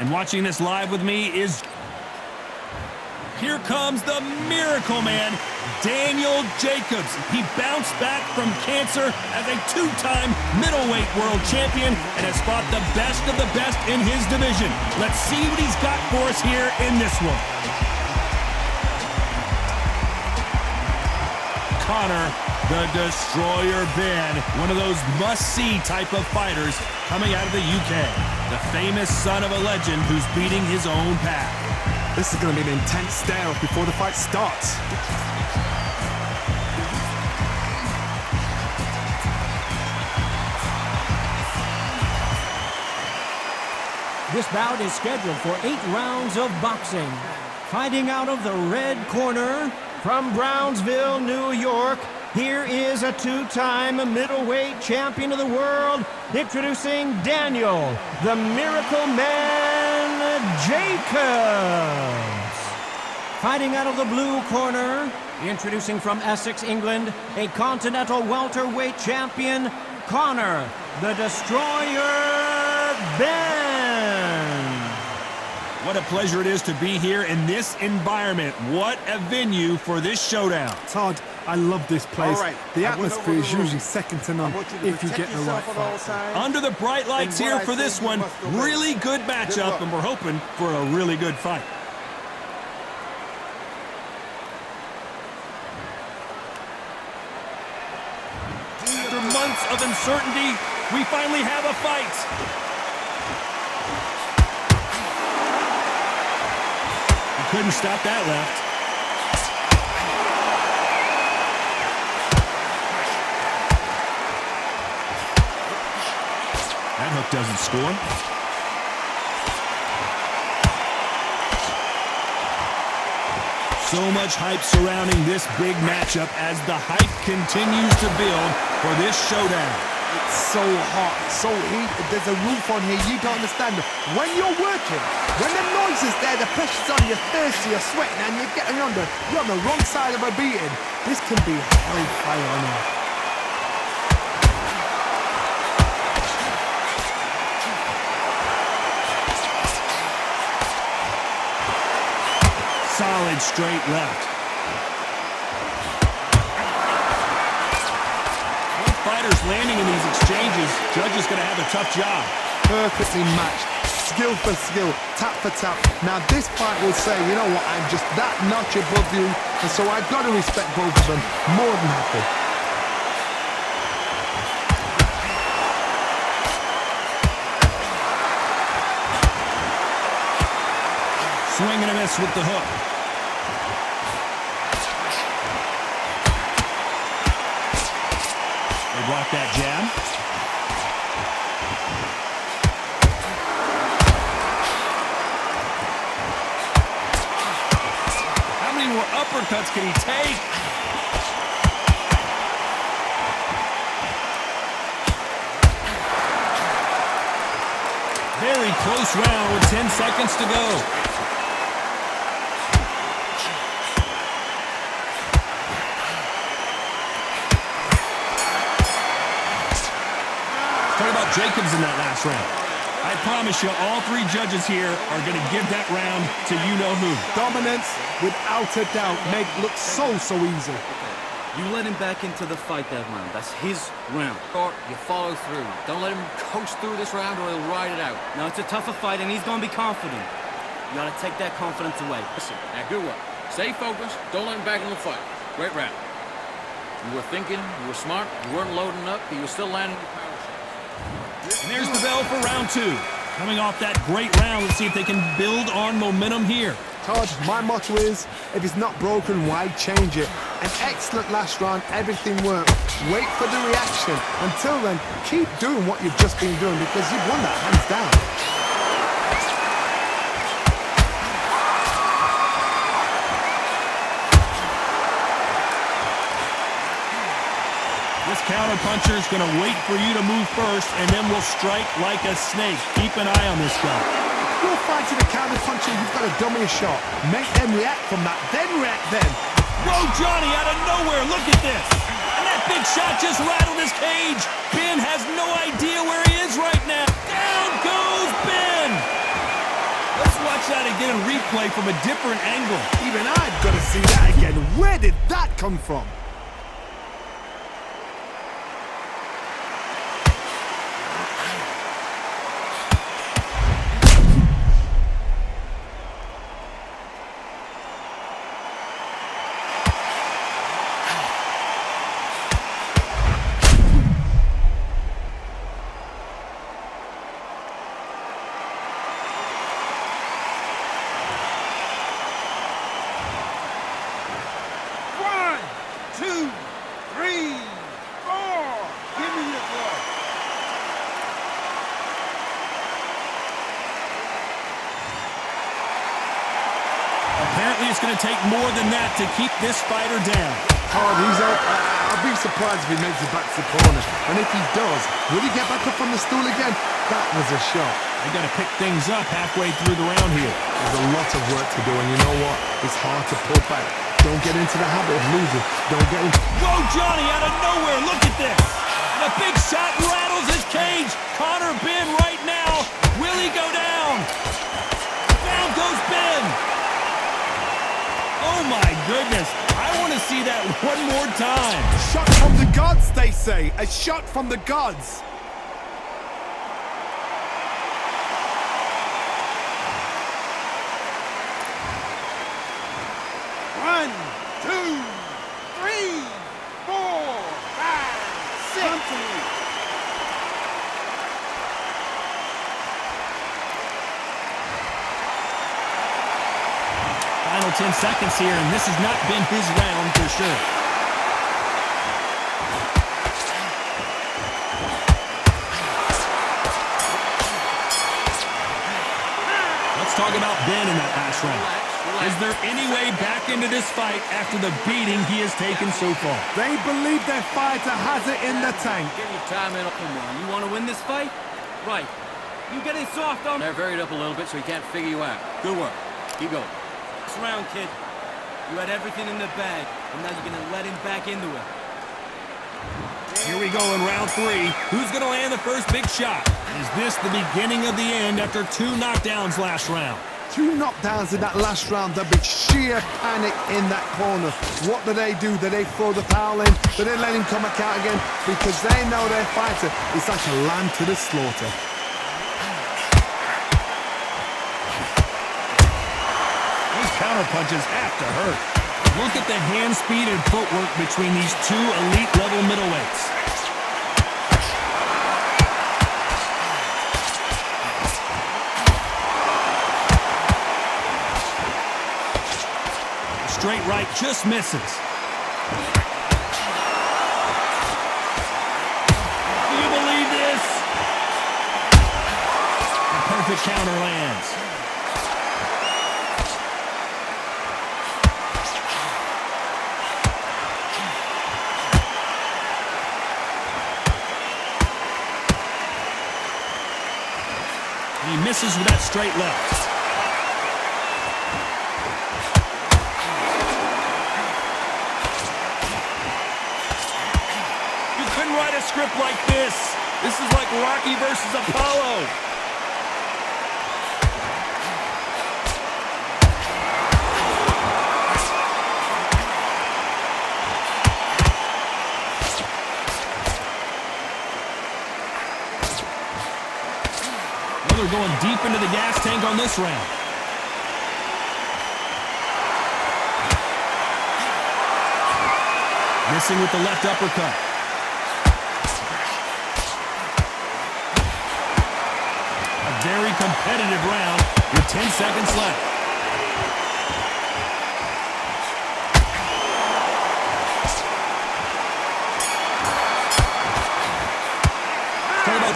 And watching this live with me is... Here comes the Miracle Man, Daniel Jacobs. He bounced back from cancer as a two-time middleweight world champion and has fought the best of the best in his division. Let's see what he's got for us here in this one. Conor the Destroyer Ben, one of those must-see type of fighters coming out of the UK. The famous son of a legend who's beating his own path. This is going to be an intense stare-off before the fight starts. This bout is scheduled for 8 rounds of boxing. Fighting out of the red corner from Brownsville, New York, here is a two-time middleweight champion of the world, introducing Daniel, the Miracle Man Jacobs. Fighting out of the blue corner, introducing from Essex, England, a continental welterweight champion, Conor the Destroyer Ben. What a pleasure it is to be here in this environment. What a venue for this showdown. Todd, I love this place. Right. The atmosphere is usually second to none if you get the right fight. Under the bright lights here for this one, really good matchup, and we're hoping for a really good fight. After months of uncertainty, we finally have a fight. Couldn't stop that left. That hook doesn't score. So much hype surrounding this big matchup as the hype continues to build for this showdown. It's so hot, so heated, there's a roof on here, you don't understand. When you're working, when the noise is there, the pressure's on, you're thirsty, you're sweating, and you're getting under, you're on the wrong side of a beating. This can be hellfire on earth. Solid straight left. Fighters landing in these exchanges, judge is going to have a tough job. Perfectly matched, skill for skill, tap for tap. Now this fight will say, you know what, I'm just that notch above you, and so I've got to respect both of them. More than happy. Swing and a miss with the hook. Block that jab. How many more uppercuts can he take? Very close round with 10 seconds to go. Jacobs in that last round. I promise you, all three judges here are going to give that round to you-know-who. Dominance, without a doubt, make it look so easy. You let him back into the fight that round. That's his round. Or you follow through. Don't let him coast through this round or he'll ride it out. Now, it's a tougher fight, and he's going to be confident. You got to take that confidence away. Listen, now good work. Stay focused. Don't let him back in the fight. Great round. You were thinking, you were smart, you weren't loading up, but you were still landing your power shots. And there's the bell for round two. Coming off that great round, let's see if they can build on momentum here. Todd, my motto is, if it's not broken, why change it? An excellent last round, everything worked. Wait for the reaction. Until then, keep doing what you've just been doing because you've won that hands down. This counter-puncher is going to wait for you to move first, and then will strike like a snake. Keep an eye on this guy. You're fighting a counter-puncher, you've got to dummy a shot. Make them react from that, then react then. Whoa, Johnny, out of nowhere, look at this. And that big shot just rattled his cage. Ben has no idea where he is right now. Down goes Ben. get a replay from a different angle. Even I've got to see that again. Where did that come from? Apparently, it's going to take more than that to keep this fighter down. Oh, he's up. I'll be surprised if he makes it back to the corner. And if he does, will he get back up from the stool again? That was a shot. They got to pick things up halfway through the round here. There's a lot of work to do, and you know what? It's hard to pull back. Don't get into the habit of losing. Don't get into... Whoa, Johnny, out of nowhere, look at this. And a big shot rattles his cage. Conor Ben right now. Will he go down? Down goes Ben. Oh, my goodness. I want to see that one more time. Shot from the gods, they say. A shot from the gods. One, two, three, four, five, six. Final 10 seconds here, and this has not been his round for sure. Let's talk about Ben in that last round. Is there any way back into this fight after the beating he has taken so far? They believe their fighter has it in the tank. Give you time in. Come on, you want to win this fight? Right. You getting soft on They're varied up a little bit so he can't figure you out. Good work. Keep going. this round, kid. You had everything in the bag, and now you're going to let him back into it. Here we go in round 3. Who's going to land the first big shot? Is this the beginning of the end after 2 knockdowns last round? 2 knockdowns in that last round. There'll be sheer panic in that corner. What do? Do they throw the towel in? Do they let him come back out again? Because they know their fighter is like a lamb to the slaughter. These counter punches have to hurt. Look at the hand speed and footwork between these 2 elite-level middleweights. Straight right just misses. Do you believe this? The perfect counter lands. He misses with that straight left. You couldn't write a script like this. This is like Rocky versus Apollo. They're going deep into the gas tank on this round. Missing with the left uppercut. A very competitive round with 10 seconds left.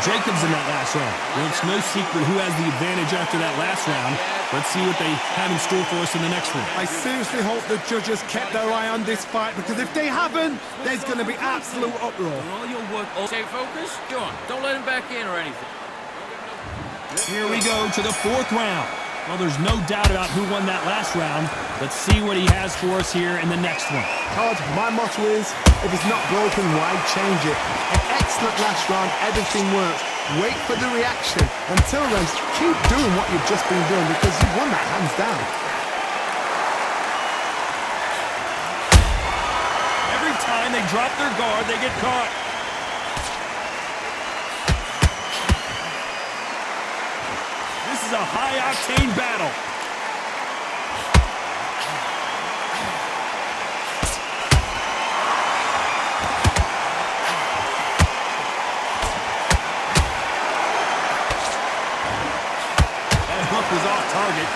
Jacobs in that last round. Well, it's no secret who has the advantage after that last round. Let's see what they have in store for us in the next one. I seriously hope the judges kept their eye on this fight, because if they haven't, there's going to be absolute uproar. All your work. Stay focused. Go on. Don't let him back in or anything. Here we go to the 4th round. Well, there's no doubt about who won that last round. Let's see what he has for us here in the next one. Todd, my motto is, if it's not broken, why change it? An excellent last round. Everything works. Wait for the reaction. Until then, keep doing what you've just been doing because you won that hands down. Every time they drop their guard, they get caught. This is a high-octane battle. Was off target.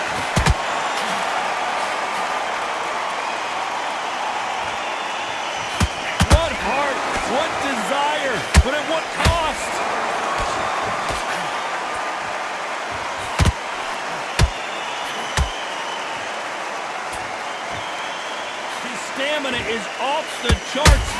What heart, what desire, but at what cost? His stamina is off the charts.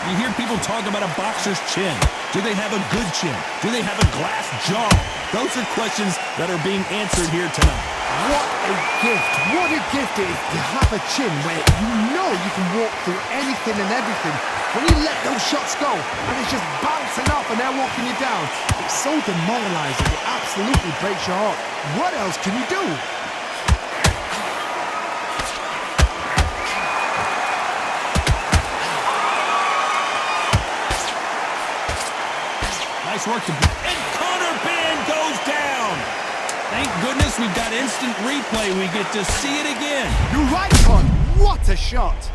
You hear people talk about a boxer's chin. Do they have a good chin? Do they have a glass jaw? Those are questions that are being answered here tonight. What a gift. What a gift it is to have a chin where you know you can walk through anything and everything. When you let those shots go and it's just bouncing off and they're walking you down, it's so demoralizing. It absolutely breaks your heart. What else can you do? Nice work to... And Conor Benn goes down! Thank goodness we've got instant replay. We get to see it again. You're right, Con. What a shot!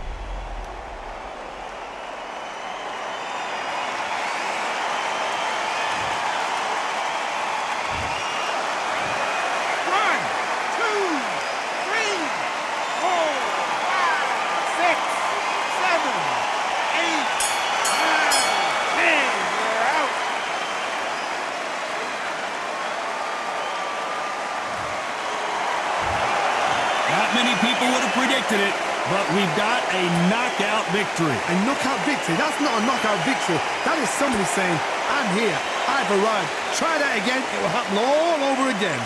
Many people would have predicted it, but we've got a knockout victory. A knockout victory? That's not a knockout victory. That is somebody saying, I'm here, I've arrived. Try that again, it will happen all over again.